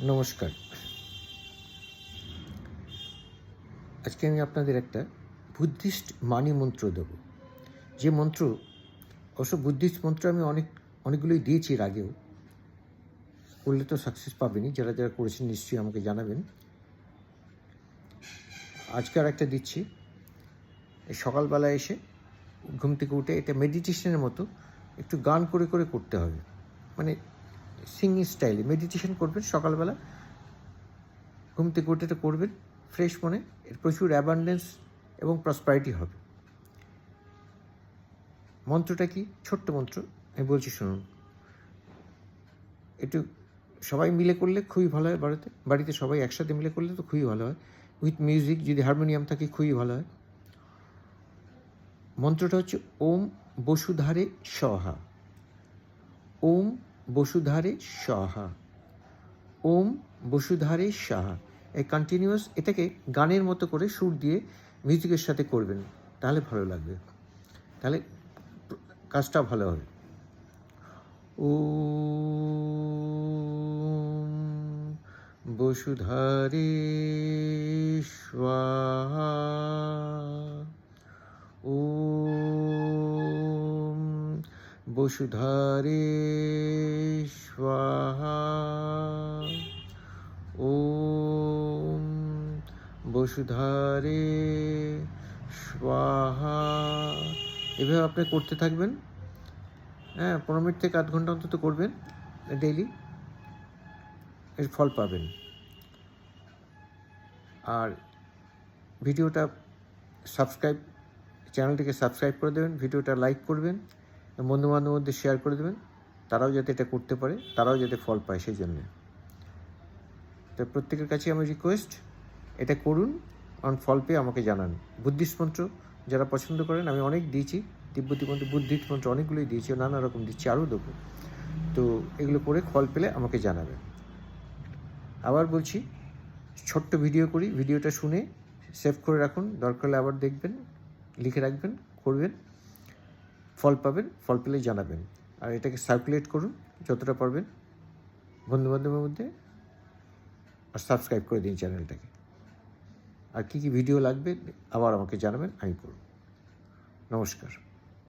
নমস্কার। আজকে আমি আপনাদের একটা বুদ্ধিস্ট মানি মন্ত্র দেব। যে মন্ত্র অবশ্য বুদ্ধিস্ট মন্ত্র আমি অনেকগুলোই দিয়েছি এর আগেও। করলে তো সাকসেস পাবেনই। যারা করেছেন নিশ্চয়ই আমাকে জানাবেন। আজকে আর একটা দিচ্ছি। সকালবেলা এসে ঘুম থেকে উঠে এটা মেডিটেশনের মতো একটু গান করে করে করতে হবে, মানে সিঙ্গিং স্টাইলে মেডিটেশন করবেন। সকালবেলা ঘুম থেকে উঠে এটা করবেন ফ্রেশ মনে। এর প্রচুর অ্যাবান্ডেন্স এবং প্রসপারিটি হবে। মন্ত্রটা কি? ছোট্ট মন্ত্র, আমি বলছি শুনুন। একটু সবাই মিলে করলে খুবই ভালো হয়। বাড়িতে সবাই একসাথে মিলে করলে তো খুবই ভালো হয়। উইথ মিউজিক, যদি হারমোনিয়াম থাকে খুবই ভালো হয়। মন্ত্রটা হচ্ছে ওম বসুধারে স্বাহা, ওম বসুধারে স্বাহা, ওম বসুধারে স্বাহা। এই কন্টিনিউয়াস এটাকে গানের মতো করে সুর দিয়ে মিউজিকের সাথে করবেন, তাহলে ভালো লাগবে, তাহলে কাজটা ভালো হবে। ওম বসুধারে স্বাহা, ওম বসুধারে স্বাহা, ওম বসুধারে স্বাহা। এভাবে আপনি করতে থাকবেন। 15 মিনিট থেকে আধ ঘন্টা অন্তত করবেন ডেইলি, এর ফল পাবেন। আর ভিডিওটা চ্যানেলটিকে সাবস্ক্রাইব করে দেবেন, ভিডিওটা লাইক করবেন, বন্ধুবান্ধবের মধ্যে শেয়ার করে দেবেন, তারাও যাতে এটা করতে পারে, তারাও যাতে ফল পায় সেই জন্যে। তো প্রত্যেকের কাছে আমার রিকোয়েস্ট, এটা করুন, কারণ ফল পেয়ে আমাকে জানান। বুদ্ধিস্ট মন্ত্র যারা পছন্দ করেন, আমি অনেক দিয়েছি, তিব্বতী মন্ত্র, বুদ্ধিস্ট মন্ত্র অনেকগুলোই দিয়েছি, নানা রকম দিচ্ছি, আরও দেবো। তো এগুলো করে ফল পেলে আমাকে জানাবেন। আবার বলছি, ছোট্ট ভিডিও করি, ভিডিওটা শুনে সেভ করে রাখুন, দরকার হলে আবার দেখবেন, লিখে রাখবেন, করবেন, ফল পাবেন, ফল পেলে জানাবেন। আর এটাকে সার্কুলেট করুন যতটা পারবেন বন্ধুবান্ধবের মধ্যে, আর সাবস্ক্রাইব করে দিন চ্যানেলটাকে। আর কী কী ভিডিও লাগবে আবার আমাকে জানাবেন, আমি করব। নমস্কার।